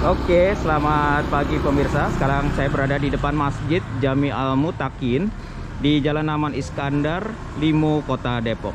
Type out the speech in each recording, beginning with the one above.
Oke, selamat pagi pemirsa. Sekarang saya berada di depan Masjid Jami Al-Mutakin di Jalan Aman Iskandar, Limo, Kota Depok.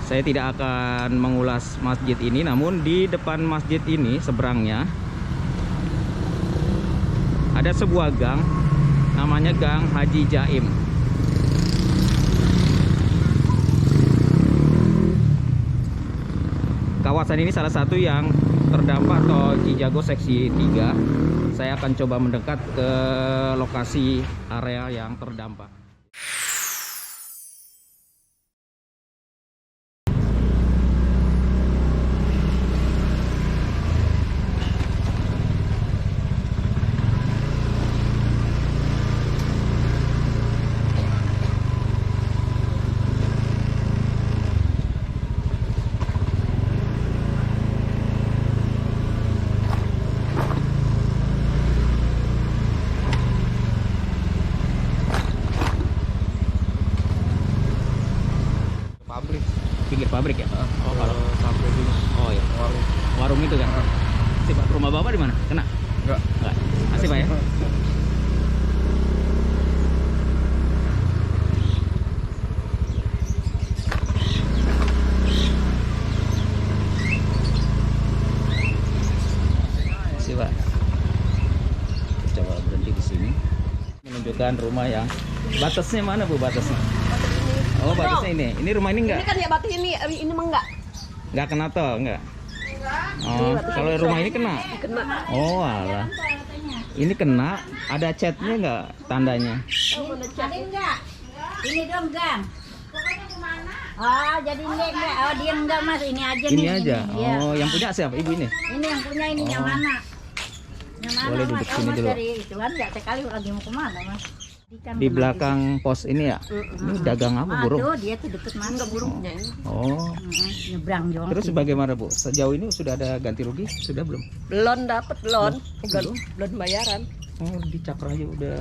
Saya tidak akan mengulas masjid ini, namun di depan masjid ini seberangnya ada sebuah gang, namanya Gang Haji Jaim. Kawasan ini salah satu yang terdampak tol Cijago seksi 3. Saya akan coba mendekat ke lokasi area yang terdampak. Pinggir pabrik ya? Oh, kalau sampai sini. oh ya, warung itu kan? Si Pak, rumah Bapak di mana? Kena? Enggak. Masih Pak ya? Masih Pak. Coba berhenti di sini. Menunjukkan rumah yang batasnya mana Bu, batasnya? Oh, batasnya ini. Ini rumah ini enggak? Ini kan ya batu ini mah enggak. Enggak kena tol, enggak? Oh, kalau rumah ini kena? Kena. Oh, alah. Ini kena, ada catnya enggak tandanya? Ada enggak? Ini dong gang. Oh, jadi ini enggak. Oh, dia enggak Mas, ini aja nih. Ini aja. Ini, ya. Oh, yang punya siapa? Ibu ini? Ini yang punya ini yang Oh. mana? Yang mana Boleh duduk Mas? sini Mas dulu. dari itu kan enggak sekali lagi mau kemana Mas? Ikan Di kena belakang pos ini ya? Ini dagang apa, burung? Tuh, dia tuh deket Mas. Enggak burungnya ini. Oh. Nyebrang jong. Terus bagaimana Bu? Sejauh ini sudah ada ganti rugi? Sudah belum? Belum dapat belum. Belum? Belum bayaran. Oh, di Cakraja udah.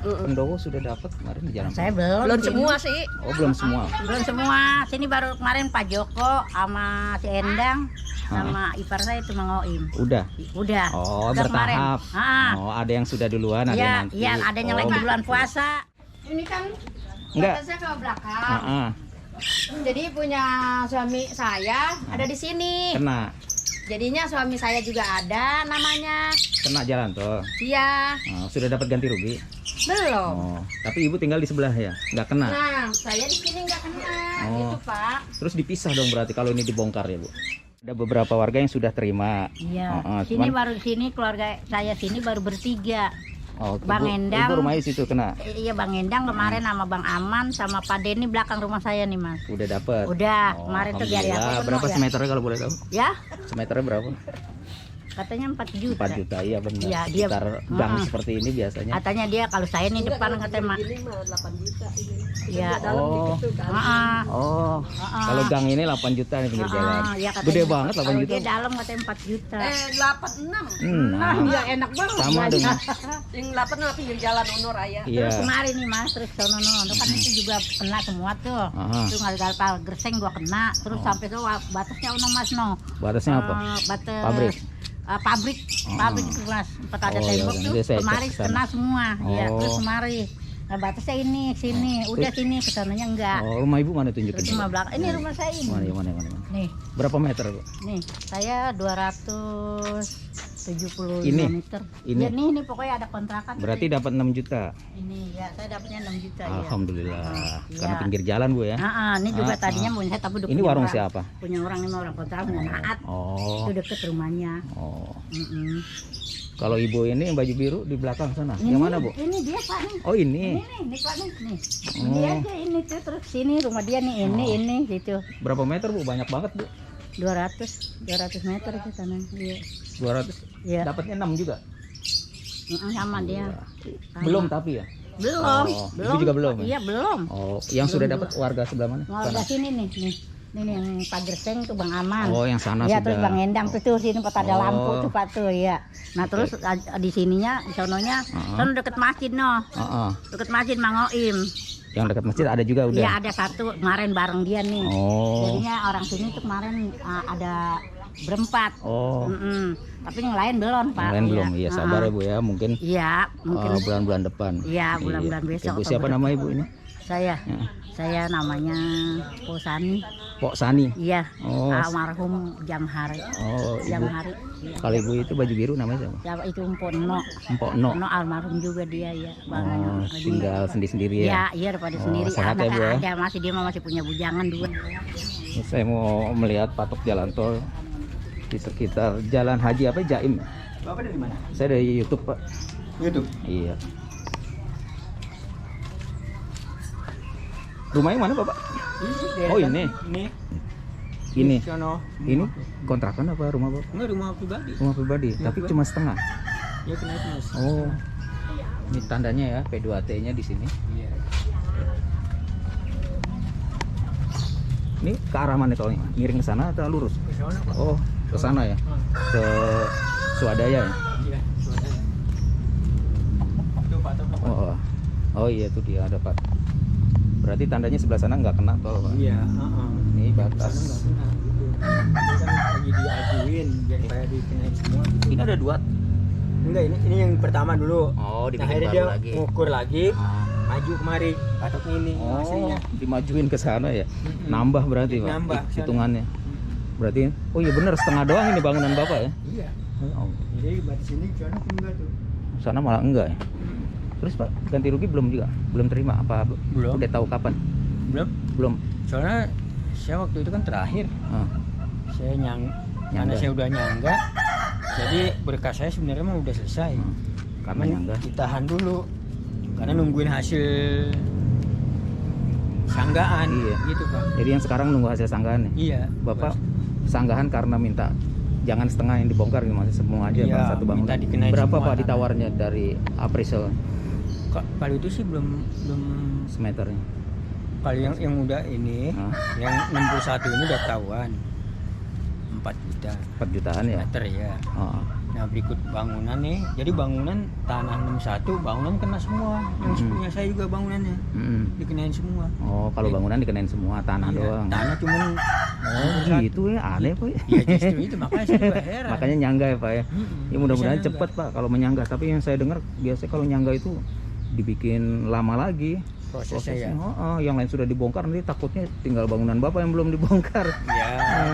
Pendowo sudah dapat kemarin di jalan. Saya belum. Belum sini. semua sih. Oh, belum semua. Belum semua. Sini baru kemarin Pak Joko sama si Endang sama ipar saya itu Mangoim. Udah. Udah. Oh, Udah kemarin. bertahap. Ah. Oh, ada yang sudah duluan, ada yang Iya, nanti. iya, ada yang Oh, lagi bulan puasa. Ini kan enggak. batasnya ke belakang. Heeh. Jadi punya suami saya ada di sini. Kena. Jadinya suami saya juga ada namanya. Kena jalan tuh. Iya, Oh, sudah dapat ganti rugi. belum. Oh, tapi Ibu tinggal di sebelah ya? Nggak kena. Nah, saya di sini nggak kena. Oh. Gitu, Pak. Terus dipisah dong berarti kalau ini dibongkar ya Bu? Ada beberapa warga yang sudah terima. Iya. cuman- Sini baru sini keluarga saya sini baru bertiga. Oh, Bang Ibu- Endang. Ibu rumahnya di situ kena. Iya Bang Endang kemarin sama Bang Aman sama Pak Denny belakang rumah saya nih Mas. Udah dapat. Udah, Oh, kemarin tuh biar alhamdulillah. apa Berapa ya? semeternya kalau boleh tahu? Ya, Semeternya berapa? katanya 4 juta. 4 juta, iya benar. Iya, dia- Sekitar gang Mm-mm. seperti ini biasanya. Katanya dia kalau saya nih depan katanya Mak. Ini mah 8 juta ini. Iya. Oh, Itu kan. Heeh. oh. Kalau gang ini 8 juta nih pinggir jalan. Iya, katanya. Gede banget 8 Kalau juta. dia dalam katanya 4 juta. 86. Nah, Ya enak banget. sama dengan Yang 8 lah pinggir jalan Honor Raya. iya. Terus kemarin nih Mas, terus sono kan itu juga kena semua tuh. Aha. Itu nggak ada gerseng gua kena. Terus sampai tuh batasnya ono Mas no. Batasnya apa? Batas Pabrik. Pabrik itu Mas. Tempat ada Oh, tembok iya, tuh nanti saya cek kemarin ke sana. kena semua. Iya, Oh. terus kemarin. Nah, batasnya ini sini, udah sini kesananya enggak. Oh, rumah Ibu mana tunjukin? Terus rumah belakang. Ini rumah saya ini. Mana? Nih, Berapa meter, Bu? nih. Saya 275 Ini? meter. Ini? Ya, nih pokoknya ada kontrakan. Berarti dapat 6 juta. Ini ya, saya dapatnya 6 juta ya. Alhamdulillah. Iya. Karena pinggir jalan, Bu ya. Ini juga Ah, tadinya punya saya tapi udah Ini punya warung orang. siapa? Punya orang ini orang kontrakan punya Naat. Oh. Itu deket rumahnya. Oh. Mm-mm. Kalau Ibu ini yang baju biru di belakang sana. Ini, Yang mana, Bu? Ini dia Pak nih. Oh, ini. Ini Pak nih. Nih. Oh. Ini aja ini tuh terus sini rumah dia nih ini gitu. Berapa meter, Bu? Banyak banget, Bu. 200 meter itu tanah. Iya. 200. Iya. Dapatnya 6 juga. Sama dia. Belum tapi ya. Belum. Oh, Ibu juga belum, ya? Iya, belum. Oh, yang sudah dapat warga sebelah mana? Warga Sana. sini nih. Ini yang Pak Gerseng tuh Bang Aman. Oh, yang sana Iya, sudah. terus Bang Endang tuh sini kota ada Oh. lampu tuh Pak tuh ya. Nah, terus di sininya di sononya sono deket masjid no. Heeh. Deket masjid Mangoim. Yang dekat masjid ada juga udah. Iya, ada satu kemarin bareng dia nih. Oh. Jadinya orang sini tuh kemarin ada berempat. Oh, Tapi yang lain belum, Pak. yang lain belum. Iya, sabar ya Bu ya, mungkin Iya, mungkin bulan-bulan depan. iya bulan-bulan besok. Ibu siapa nama Ibu ini? Saya. Ya. Saya namanya Posani. Pok Sani. Iya. Oh, Almarhum Jamhari. oh Ibu. Jamhari. Kalau Ibu itu baju biru namanya siapa? Siapa itu Empono? Empok No. Ono almarhum juga dia ya. Oh, tinggal sendiri-sendiri ya. Iya, iya daripada Oh, sendiri. sehat ya, Bu, ya? Ada masih dia masih punya bujangan dua. Ini saya mau melihat patok jalan tol di sekitar Jalan Haji apa Jaim. Bapak dari mana? Saya dari YouTube, Pak. YouTube. Iya. Rumahnya mana, Bapak? Oh, ini. Ini. Sono. Ini kontrakan apa rumah Bapak? Enggak, rumah pribadi. Rumah pribadi, tapi pribadi. cuma setengah. Ya kena itu, Mas. Oh. Ini tandanya ya, P2T-nya di sini. Iya. Ini ke arah mana tolnya? Miring ke sana atau lurus? Ke sana, Pak. Oh, ke sana ya. Ke Swadaya ya. Iya, suara. Itu Pak Toto. Oh. Oh iya tuh dia ada Pak. Berarti tandanya sebelah sana nggak kena tol, Pak. Iya, Ini Sana batas. enggak kena gitu. Ini kan lagi diajuin biar kayak dikenain semua. Ini ada dua. Enggak, ini yang pertama dulu. Oh, Nah, dibikin akhirnya baru dia lagi. ngukur lagi, maju kemari, patoknya ini Oh, hasilnya. dimajuin ke sana ya. Nambah berarti, Pak. Nambah, Hitungannya. Berarti oh iya bener setengah doang ini bangunan Bapak ya. Iya. Oh, Jadi batas ini sana pun enggak tuh. sana malah enggak ya. Terus Pak, ganti rugi belum juga? Belum terima apa? Belum. Udah tahu kapan? Belum. Belum. Soalnya saya waktu itu kan terakhir Ah, saya karena Nyangga. saya udah nyangga, jadi berkas saya sebenarnya mah udah selesai. karena Cuman nyangga. ditahan dulu karena nungguin hasil sanggaan. Iya. Gitu Pak. Jadi yang sekarang nunggu hasil sanggahan ya. Iya. Bapak sanggahan karena minta jangan setengah yang dibongkar gitu, masih semua aja Iya, Pak, satu bangunan. minta dikenain Berapa semua Pak tanah. ditawarnya dari appraisal Kalau itu sih belum semeternya? kalau yang udah ini Hah? yang 61 ini udah ketahuan 4 juta 4 jutaan ya. meter ya. Oh. Nah berikut bangunan nih, jadi bangunan tanah 61 bangunan kena semua, yang punya saya juga bangunannya Mm. dikenain semua. Oh, kalau bangunan dikenain semua, tanah Iya, doang. tanah cuman Oh, gitu ya, aneh Pak. ya justru itu makanya saya juga heran. Makanya nyangga ya Pak ya. Ya mudah-mudahan Bisa cepet Pak kalau menyangga. Tapi yang saya dengar biasanya kalau nyangga itu dibikin lama lagi prosesnya ya. Oh, yang lain sudah dibongkar, nanti takutnya tinggal bangunan Bapak yang belum dibongkar. Ya,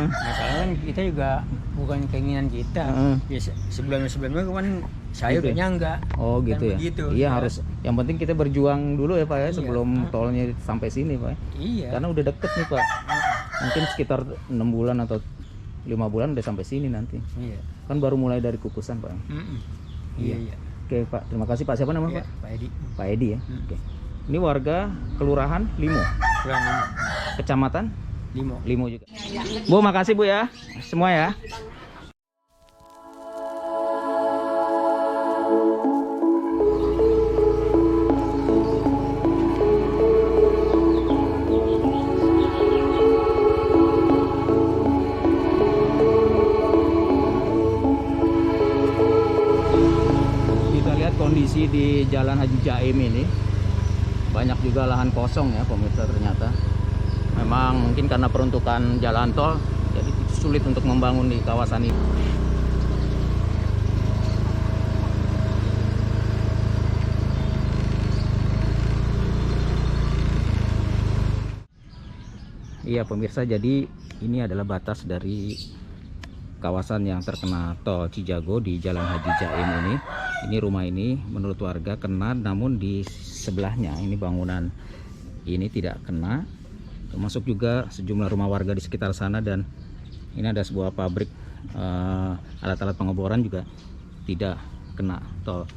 masalahnya kan kita juga bukan keinginan kita. Ya, sebelumnya kan saya Gitu udah ya? nyangga. Oh Kan gitu ya. begitu, Iya ya. harus. Yang penting kita berjuang dulu ya Pak ya Iya. sebelum tolnya sampai sini Pak. Iya. Karena udah deket nih Pak. Mungkin sekitar 6 bulan atau 5 bulan udah sampai sini nanti. Iya. Kan baru mulai dari kukusan Pak. Iya, iya. Oke Pak, terima kasih Pak. Siapa namanya Iya, Pak? Pak Edi. Pak Edi ya. Oke. Ini warga Kelurahan Limo, Kurang Kecamatan 5. Limo juga. Bu, makasih Bu ya. Semua ya. Kita lihat kondisi di Jalan Haji Jaim ini. Banyak juga lahan kosong ya pemirsa ternyata. Memang mungkin karena peruntukan jalan tol jadi sulit untuk membangun di kawasan ini. Iya pemirsa, jadi ini adalah batas dari kawasan yang terkena tol Cijago di Jalan Haji Jaim ini. Ini rumah ini menurut warga kena, namun di sebelahnya ini bangunan ini tidak kena. Termasuk juga sejumlah rumah warga di sekitar sana, dan ini ada sebuah pabrik alat-alat pengeboran juga tidak kena tol.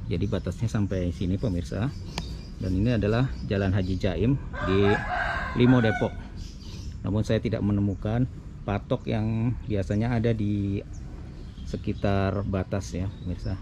Jadi batasnya sampai sini pemirsa. Dan ini adalah Jalan Haji Jaim di Limo Depok. Namun saya tidak menemukan patok yang biasanya ada di sekitar batas ya pemirsa.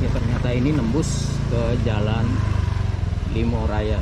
Ya ternyata ini nembus ke Jalan Limo Raya.